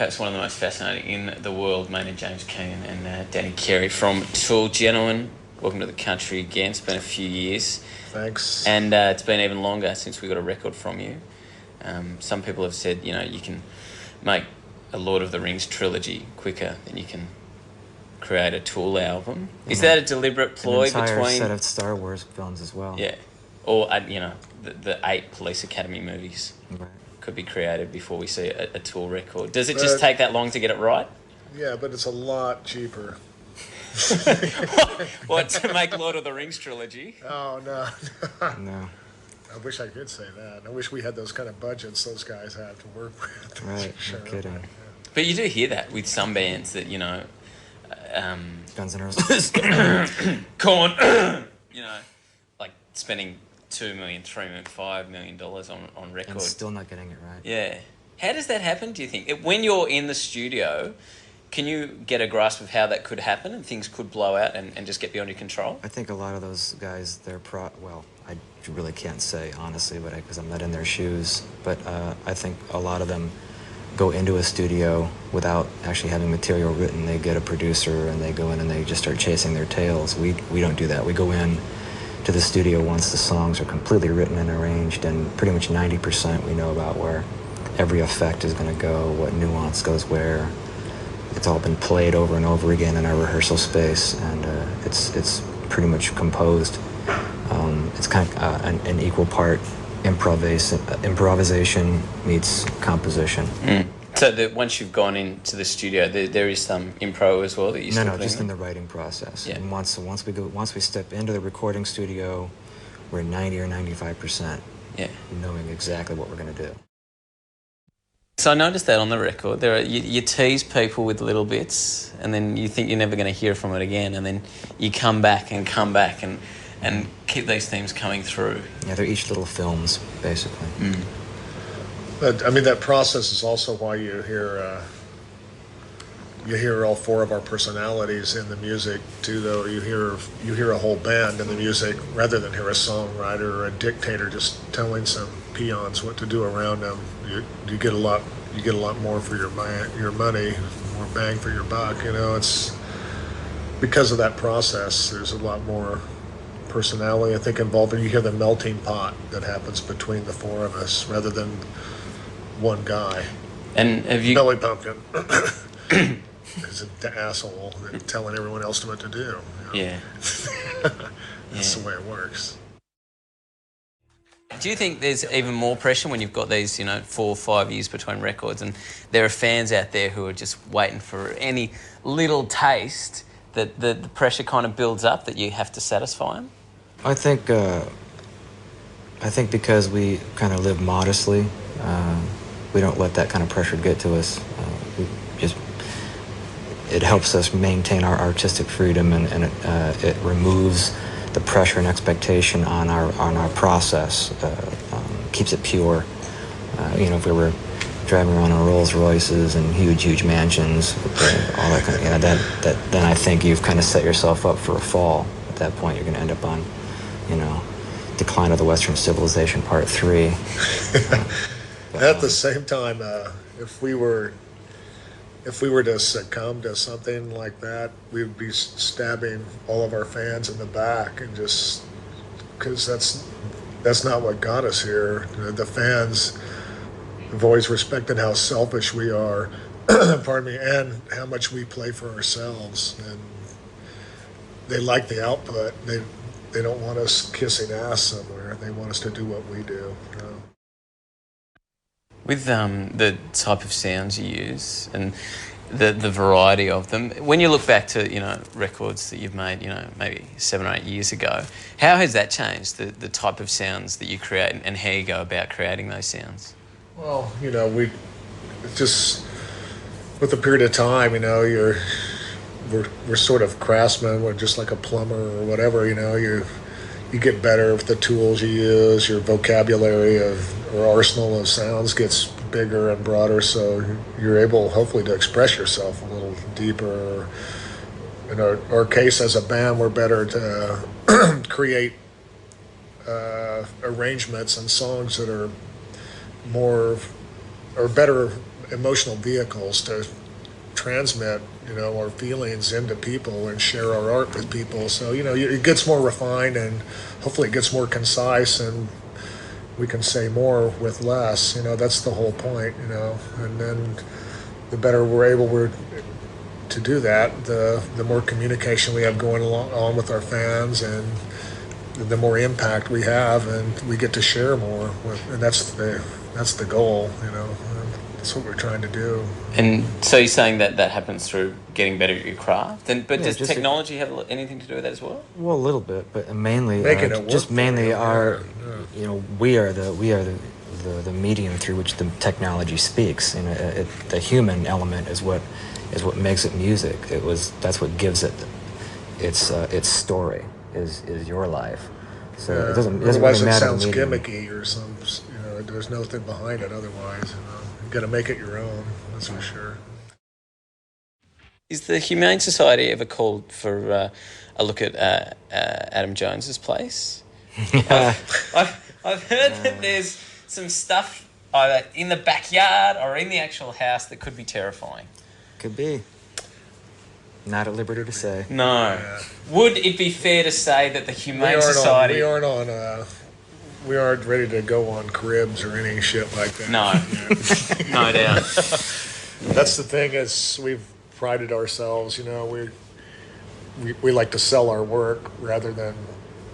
perhaps one of the most fascinating in the world, Maynard James Keenan and Danny Carey from Tool. Gentlemen, welcome to the country again. It's been a few years. Thanks. And it's been even longer since we got a record from you. Some people have said, you can make a Lord of the Rings trilogy quicker than you can create a Tool album. Is that a deliberate ploy between... An entire between... set of Star Wars films as well. Yeah. Or, the 8 Police Academy movies. Right. Could be created before we see a Tool record. Does it just take that long to get it right? Yeah, but it's a lot cheaper. What, to make Lord of the Rings trilogy? Oh, no. No. I wish I could say that. I wish we had those kind of budgets those guys have to work with. Right, no kidding. But you do hear that with some bands that, Guns N' Roses. Corn, like spending $2 million, $3 million, $5 million on record. And still not getting it right. Yeah. How does that happen, do you think? When you're in the studio, can you get a grasp of how that could happen and things could blow out and just get beyond your control? I think a lot of those guys, well, I really can't say, honestly, but because I'm not in their shoes. But I think a lot of them go into a studio without actually having material written. They get a producer and they go in and they just start chasing their tails. We don't do that. We go in to the studio once the songs are completely written and arranged, and pretty much 90% we know about where every effect is going to go, what nuance goes where. It's all been played over and over again in our rehearsal space, and it's pretty much composed. It's kind of an equal part improvisation meets composition. So that once you've gone into the studio, there is some improv as well that you No, just in the writing process. Yeah. And once we step into the recording studio, we're 90 or 95%. Yeah. Knowing exactly what we're going to do. So I noticed that on the record, you tease people with little bits, and then you think you're never going to hear from it again, and then you come back and keep these themes coming through. Yeah, they're each little films, basically. But, I mean, that process is also why you hear all four of our personalities in the music, too, though. You hear a whole band in the music rather than hear a songwriter or a dictator just telling some peons what to do around them. You get a lot more for your money, more bang for your buck. It's because of that process. There's a lot more personality, I think, involved, and you hear the melting pot that happens between the four of us rather than one guy. And have you... Billy Pumpkin is an asshole and telling everyone else what to do. Yeah. That's the way it works. Do you think there's even more pressure when you've got these, 4 or 5 years between records, and there are fans out there who are just waiting for any little taste, that the pressure kind of builds up that you have to satisfy them? I think because we kind of live modestly, we don't let that kind of pressure get to us. It helps us maintain our artistic freedom, and it removes the pressure and expectation on our process. Keeps it pure. If we were driving around in Rolls Royces and huge mansions, all that kind of, then I think you've kind of set yourself up for a fall. At that point, you're going to end up on, Decline of the Western Civilization Part 3. At the same time, if we were to succumb to something like that, we'd be stabbing all of our fans in the back, and just because that's not what got us here. The fans have always respected how selfish we are, pardon me, and how much we play for ourselves, and they like the output. They don't want us kissing ass somewhere. They want us to do what we do. With the type of sounds you use and the variety of them, when you look back to records that you've made maybe 7 or 8 years ago, how has that changed, the type of sounds that you create and how you go about creating those sounds? Well, we just with the period of time, we're sort of craftsmen. We're just like a plumber or whatever. You get better with the tools you use. Your vocabulary or arsenal of sounds gets bigger and broader, so you're able, hopefully, to express yourself a little deeper. In our case as a band, we're better to create arrangements and songs that are better emotional vehicles to transmit, our feelings into people and share our art with people. So, it gets more refined and hopefully it gets more concise and we can say more with less. That's the whole point, and then the better we're to do that, the more communication we have going on with our fans, and the more impact we have, and we get to share more. And that's the goal. That's what we're trying to do. And so you're saying that happens through getting better at your craft, but Yeah, does just technology have anything to do with that as well? Well, a little bit, but mainly Making it work just for mainly you, our, yeah. we are the medium through which the technology speaks. The human element is what makes it music. That's what gives it its story is your life. So it doesn't Otherwise, really matter. it sounds the medium. gimmicky or some. There's nothing behind it. Otherwise, you got to make it your own. That's for sure. Is the Humane Society ever called for a look at Adam Jones's place? I've heard that there's some stuff either in the backyard or in the actual house that could be terrifying. Could be. Not at liberty to say. No. Yeah. Would it be fair to say that the Humane Society... We aren't ready to go on cribs or any shit like that. No. No doubt. That's the thing is we've prided ourselves, we like to sell our work rather than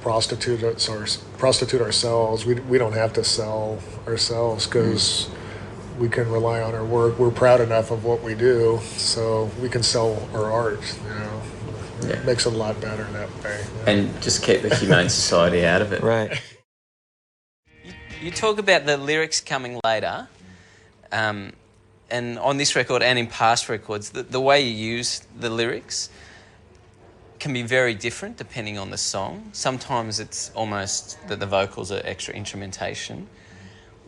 prostitute ourselves. We don't have to sell ourselves because we can rely on our work. We're proud enough of what we do, so we can sell our art, Yeah. It makes it a lot better that way. And just keep the Humane Society out of it. Right. You talk about the lyrics coming later, and on this record and in past records, the way you use the lyrics can be very different depending on the song. Sometimes it's almost that the vocals are extra instrumentation,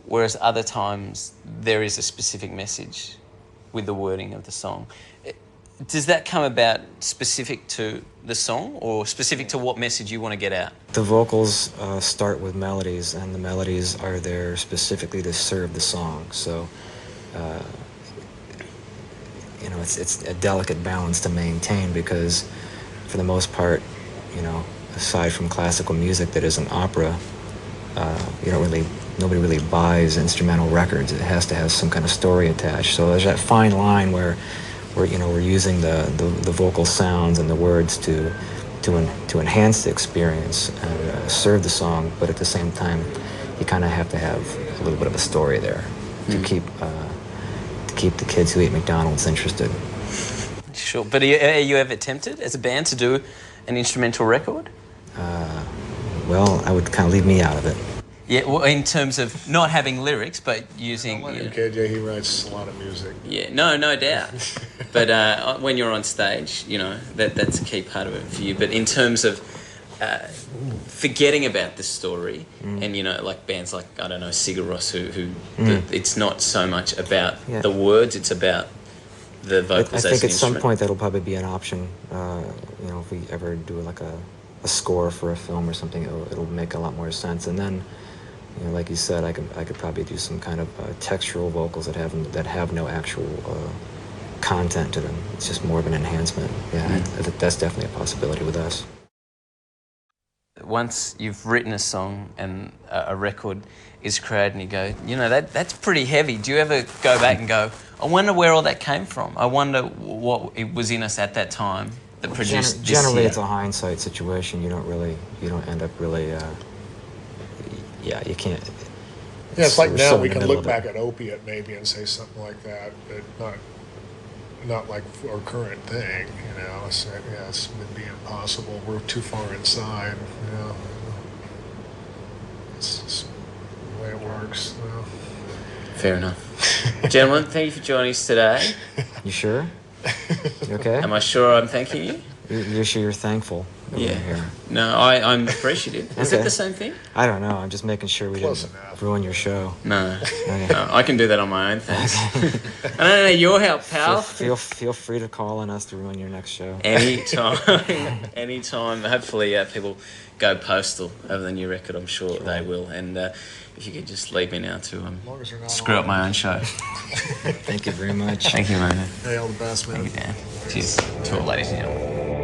whereas other times there is a specific message with the wording of the song. Does that come about specific to the song or specific to what message you want to get out? The vocals start with melodies, and the melodies are there specifically to serve the song. So, it's a delicate balance to maintain because, for the most part, aside from classical music that isn't opera, nobody really buys instrumental records. It has to have some kind of story attached. So there's that fine line where we're using the vocal sounds and the words to enhance the experience and serve the song, but at the same time, you kind of have to have a little bit of a story there to keep the kids who eat McDonald's interested. Sure, but are you ever tempted as a band to do an instrumental record? Well, I would kind of leave me out of it. Yeah, well, in terms of not having lyrics, but using... KJ, he writes a lot of music. Yeah, no doubt. But when you're on stage, that's a key part of it for you. But in terms of forgetting about the story, and, like bands like, I don't know, Sigur Rós, who it's not so much about the words, it's about the vocals. I think at some point that'll probably be an option. If we ever do like a score for a film or something, it'll make a lot more sense. And then, like you said, I could probably do some kind of textural vocals that have no actual content to them. It's just more of an enhancement. Yeah, that's definitely a possibility with us. Once you've written a song and a record is created and you go, that's pretty heavy. Do you ever go back and go, I wonder where all that came from? I wonder what it was in us at that time that produced this Generally, here. it's a hindsight situation. You don't end up really, you can't. Yeah, it's like now so we in the can middle look of it. back at Opiate maybe and say something like that, but not like our current thing, So, it would be impossible. We're too far inside, It's just the way it works, Fair enough. Gentlemen, thank you for joining us today. You sure? You okay? Am I sure I'm thanking you? You're sure you're thankful. over Yeah. here. No, I'm appreciative. Is it Okay. the same thing? I don't know. I'm just making sure we Close didn't enough. ruin your show. No. Okay. No, I can do that on my own, thanks. I don't need your help, pal. Feel free to call on us to ruin your next show. Anytime. Anytime. Hopefully people go postal over the new record. I'm sure they will. And if you could just leave me now to long as you're not screw up on. my own show. Thank you very much. Thank you, man. Hey, all the best, man. Thank you, Dan. Cheers to all ladies and gentlemen.